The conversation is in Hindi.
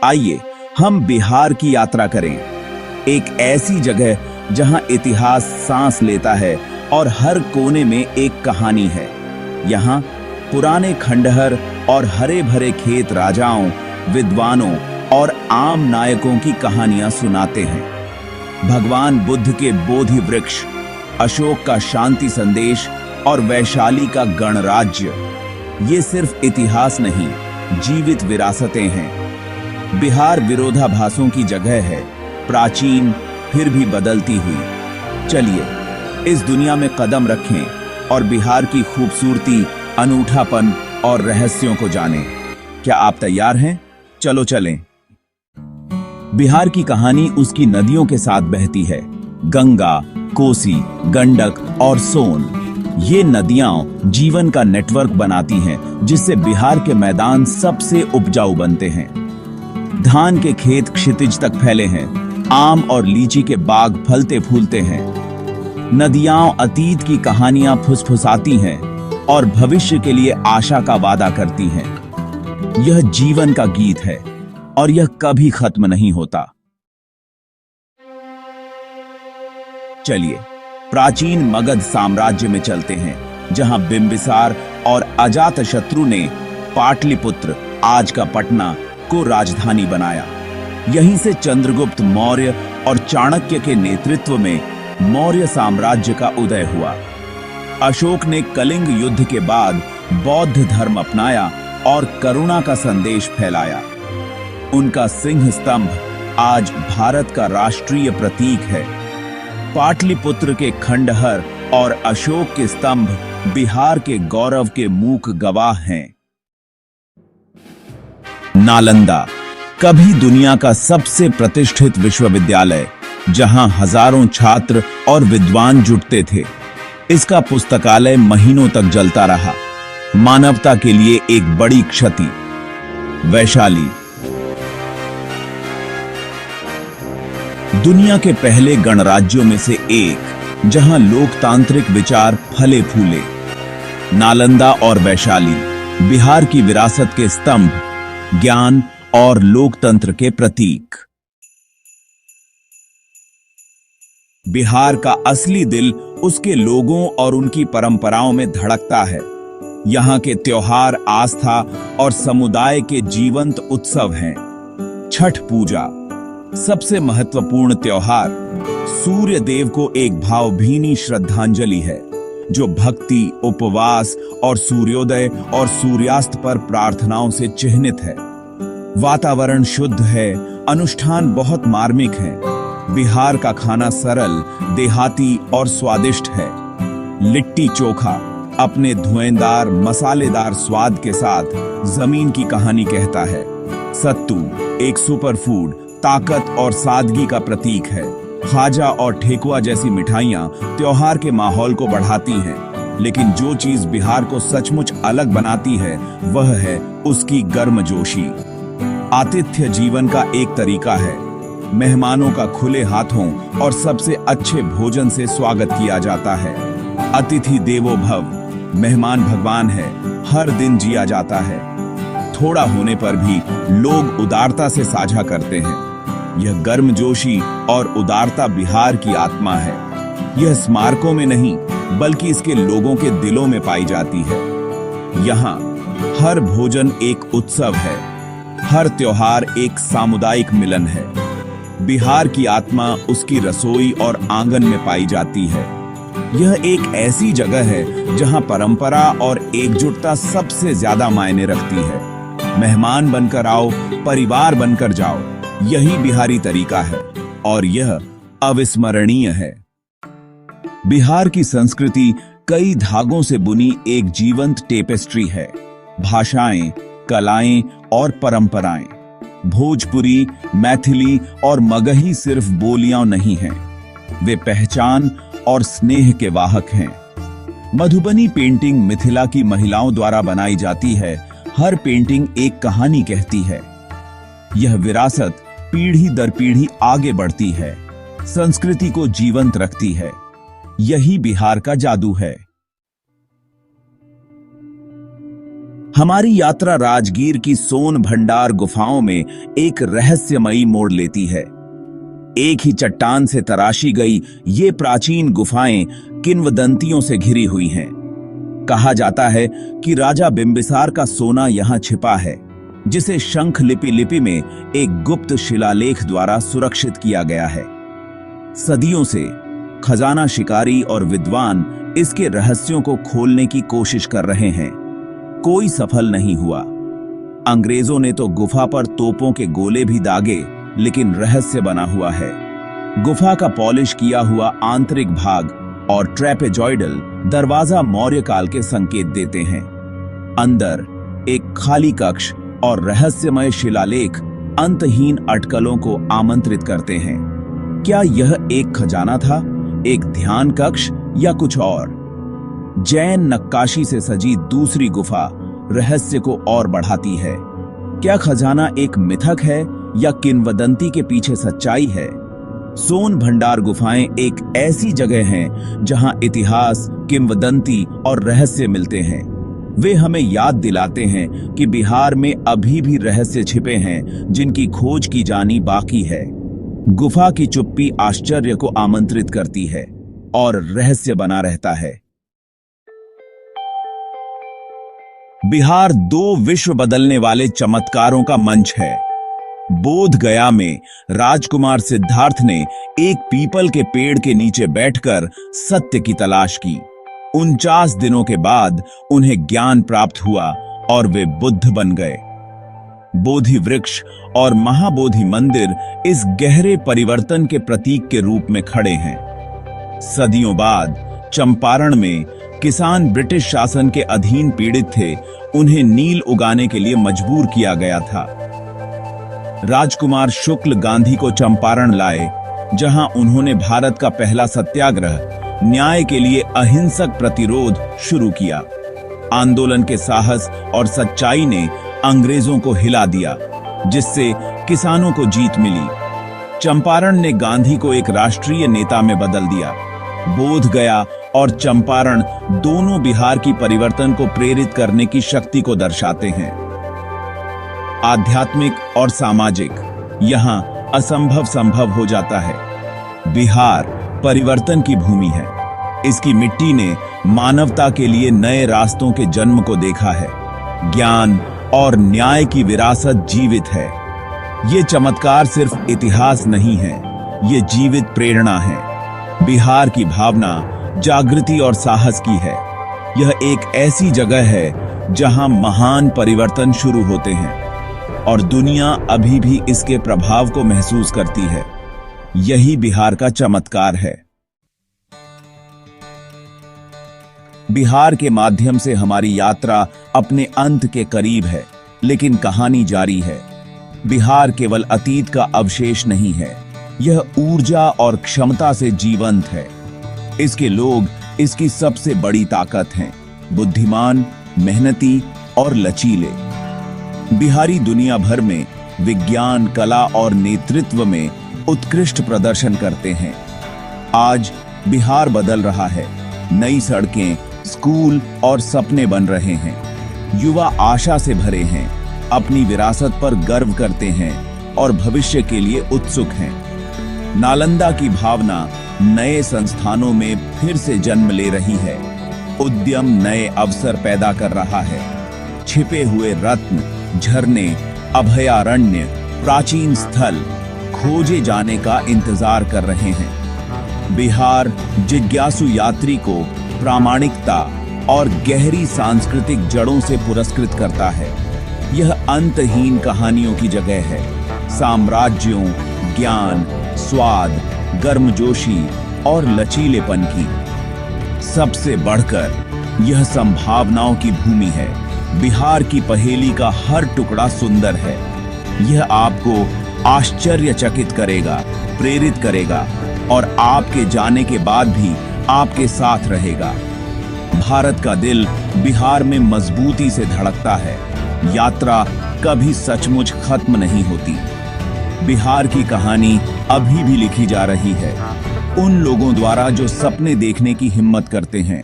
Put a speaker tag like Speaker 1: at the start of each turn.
Speaker 1: आइए हम बिहार की यात्रा करें, एक ऐसी जगह जहां इतिहास सांस लेता है और हर कोने में एक कहानी है। यहाँ पुराने खंडहर और हरे भरे खेत राजाओं, विद्वानों और आम नायकों की कहानियां सुनाते हैं। भगवान बुद्ध के बोधि वृक्ष, अशोक का शांति संदेश और वैशाली का गणराज्य, ये सिर्फ इतिहास नहीं, जीवित विरासतें हैं। बिहार विरोधाभासों की जगह है, प्राचीन फिर भी बदलती हुई। चलिए इस दुनिया में कदम रखें और बिहार की खूबसूरती, अनूठापन और रहस्यों को जानें। क्या आप तैयार हैं? चलो चलें। बिहार की कहानी उसकी नदियों के साथ बहती है। गंगा, कोसी, गंडक और सोन, ये नदियां जीवन का नेटवर्क बनाती हैं, जिससे बिहार के मैदान सबसे उपजाऊ बनते हैं। धान के खेत क्षितिज तक फैले हैं, आम और लीची के बाग फलते फूलते हैं। नदियां अतीत की कहानियां फुसफुसाती हैं और भविष्य के लिए आशा का वादा करती हैं। यह जीवन का गीत है और यह कभी खत्म नहीं होता। चलिए प्राचीन मगध साम्राज्य में चलते हैं, जहां बिंबिसार और अजातशत्रु ने पाटलिपुत्र, आज का पटना, को राजधानी बनाया। यहीं से चंद्रगुप्त मौर्य और चाणक्य के नेतृत्व में मौर्य साम्राज्य का उदय हुआ। अशोक ने कलिंग युद्ध के बाद बौद्ध धर्म अपनाया और करुणा का संदेश फैलाया। उनका सिंह स्तंभ आज भारत का राष्ट्रीय प्रतीक है। पाटलिपुत्र के खंडहर और अशोक के स्तंभ बिहार के गौरव के मूक गवाह हैं। नालंदा, कभी दुनिया का सबसे प्रतिष्ठित विश्वविद्यालय, जहां हजारों छात्र और विद्वान जुटते थे। इसका पुस्तकालय महीनों तक जलता रहा, मानवता के लिए एक बड़ी क्षति। वैशाली, दुनिया के पहले गणराज्यों में से एक, जहां लोकतांत्रिक विचार फले फूले। नालंदा और वैशाली बिहार की विरासत के स्तंभ, ज्ञान और लोकतंत्र के प्रतीक। बिहार का असली दिल उसके लोगों और उनकी परंपराओं में धड़कता है। यहाँ के त्योहार आस्था और समुदाय के जीवंत उत्सव हैं। छठ पूजा, सबसे महत्वपूर्ण त्योहार, सूर्य देव को एक भावभीनी श्रद्धांजलि है, जो भक्ति, उपवास और सूर्योदय और सूर्यास्त पर प्रार्थनाओं से चिह्नित है। वातावरण शुद्ध है, अनुष्ठान बहुत मार्मिक है। बिहार का खाना सरल, देहाती और स्वादिष्ट है। लिट्टी चोखा अपने धुएंदार, मसालेदार स्वाद के साथ जमीन की कहानी कहता है। सत्तू, एक सुपरफूड, ताकत और सादगी का प्रतीक है। खाजा और ठेकुआ जैसी मिठाइयां त्योहार के माहौल को बढ़ाती हैं, लेकिन जो चीज बिहार को सचमुच अलग बनाती है वह है उसकी गर्मजोशी। आतिथ्य जीवन का एक तरीका है। मेहमानों का खुले हाथों और सबसे अच्छे भोजन से स्वागत किया जाता है। अतिथि देवो भव, मेहमान भगवान है, हर दिन जिया जाता है। थोड़ा होने पर भी लोग उदारता से साझा करते हैं। यह गर्मजोशी और उदारता बिहार की आत्मा है। यह स्मारकों में नहीं, बल्कि इसके लोगों के दिलों में पाई जाती है। यहाँ हर भोजन एक उत्सव है, हर त्योहार एक सामुदायिक मिलन है। बिहार की आत्मा उसकी रसोई और आंगन में पाई जाती है। यह एक ऐसी जगह है जहां परंपरा और एकजुटता सबसे ज्यादा मायने रखती है। मेहमान बनकर आओ, परिवार बनकर जाओ, यही बिहारी तरीका है और यह अविस्मरणीय है। बिहार की संस्कृति कई धागों से बुनी एक जीवंत टेपेस्ट्री है। भाषाएं, कलाएं और परंपराएं। भोजपुरी, मैथिली और मगही सिर्फ बोलियां नहीं हैं, वे पहचान और स्नेह के वाहक हैं। मधुबनी पेंटिंग मिथिला की महिलाओं द्वारा बनाई जाती है। हर पेंटिंग एक कहानी कहती है। यह विरासत पीढ़ी दर पीढ़ी आगे बढ़ती है, संस्कृति को जीवंत रखती है। यही बिहार का जादू है। हमारी यात्रा राजगीर की सोन भंडार गुफाओं में एक रहस्यमयी मोड़ लेती है। एक ही चट्टान से तराशी गई ये प्राचीन गुफाएं किंवदंतियों से घिरी हुई हैं। कहा जाता है कि राजा बिंबिसार का सोना यहां छिपा है, जिसे शंख लिपि में एक गुप्त शिलालेख द्वारा सुरक्षित किया गया है। सदियों से खजाना शिकारी और विद्वान इसके रहस्यों को खोलने की कोशिश कर रहे हैं। कोई सफल नहीं हुआ। अंग्रेजों ने तो गुफा पर तोपों के गोले भी दागे, लेकिन रहस्य बना हुआ है। गुफा का पॉलिश किया हुआ आंतरिक भाग और ट्रेपेजॉइडल दरवाजा मौर्य काल के संकेत देते हैं। अंदर एक खाली कक्ष और रहस्यमय शिलालेख अंतहीन अटकलों को आमंत्रित करते हैं। क्या यह एक खजाना था, एक ध्यान कक्ष या कुछ और? जैन नक्काशी से सजी दूसरी गुफा रहस्य को और बढ़ाती है। क्या खजाना एक मिथक है या किंवदंती के पीछे सच्चाई है? सोन भंडार गुफाएं एक ऐसी जगह हैं जहां इतिहास, किंवदंती और रहस्य मिलते हैं। वे हमें याद दिलाते हैं कि बिहार में अभी भी रहस्य छिपे हैं जिनकी खोज की जानी बाकी है। गुफा की चुप्पी आश्चर्य को आमंत्रित करती है और रहस्य बना रहता है। बिहार दो विश्व बदलने वाले चमत्कारों का मंच है। बोध गया में राजकुमार सिद्धार्थ ने एक पीपल के पेड़ के नीचे बैठकर सत्य की तलाश की। 49 दिनों के बाद उन्हें ज्ञान प्राप्त हुआ और वे बुद्ध बन गए। बोधि वृक्ष और महाबोधि मंदिर इस गहरे परिवर्तन के प्रतीक के रूप में खड़े हैं। सदियों बाद चंपारण में किसान ब्रिटिश शासन के अधीन पीड़ित थे, उन्हें नील उगाने के लिए मजबूर किया गया था। राजकुमार शुक्ल गांधी को चंपारण लाए, जहां उन्होंने भारत का पहला सत्याग्रह, न्याय के लिए अहिंसक प्रतिरोध शुरू किया। आंदोलन के साहस और सच्चाई ने अंग्रेजों को हिला दिया, जिससे किसानों को जीत मिली। चंपारण ने गांधी को एक राष्ट्रीय नेता में बदल दिया। बोध गया और चंपारण दोनों बिहार की परिवर्तन को प्रेरित करने की शक्ति को दर्शाते हैं। आध्यात्मिक और सामाजिक, यहां असंभव संभव हो जाता है। बिहार परिवर्तन की भूमि है। इसकी मिट्टी ने मानवता के लिए नए रास्तों के जन्म को देखा है। ज्ञान और न्याय की विरासत जीवित है। ये चमत्कार सिर्फ इतिहास नहीं है, ये जीवित प्रेरणा है। बिहार की भावना जागृति और साहस की है। यह एक ऐसी जगह है जहां महान परिवर्तन शुरू होते हैं और दुनिया अभी भी इसके प्रभाव को महसूस करती है। यही बिहार का चमत्कार है। बिहार के माध्यम से हमारी यात्रा अपने अंत के करीब है, लेकिन कहानी जारी है। बिहार केवल अतीत का अवशेष नहीं है, यह ऊर्जा और क्षमता से जीवंत है। इसके लोग इसकी सबसे बड़ी ताकत हैं, बुद्धिमान, मेहनती और लचीले। बिहारी दुनिया भर में विज्ञान, कला और नेतृत्व में उत्कृष्ट प्रदर्शन करते हैं। आज बिहार बदल रहा है। नई सड़कें, स्कूल और सपने बन रहे हैं। युवा आशा से भरे हैं, अपनी विरासत पर गर्व करते हैं और भविष्य के लिए उत्सुक हैं। नालंदा की भावना नए संस्थानों में फिर से जन्म ले रही है। उद्यम नए अवसर पैदा कर रहा है। छिपे हुए रत्न, झरने, अभयारण्य, प्राचीन स्थल खोजे जाने का इंतजार कर रहे हैं। बिहार जिज्ञासु यात्री को प्रामाणिकता और गहरी सांस्कृतिक जड़ों से पुरस्कृत करता है। यह अंतहीन कहानियों की जगह है। साम्राज्यों, ज्ञान, स्वाद, गर्मजोशी और लचीलेपन की। सबसे बढ़कर यह संभावनाओं की भूमि है। बिहार की पहेली का हर टुकड़ा सुंदर है। यह आपको आश्चर्यचकित करेगा, प्रेरित करेगा और आपके जाने के बाद भी आपके साथ रहेगा। भारत का दिल बिहार में मजबूती से धड़कता है। यात्रा कभी सचमुच खत्म नहीं होती। बिहार की कहानी अभी भी लिखी जा रही है, उन लोगों द्वारा जो सपने देखने की हिम्मत करते हैं।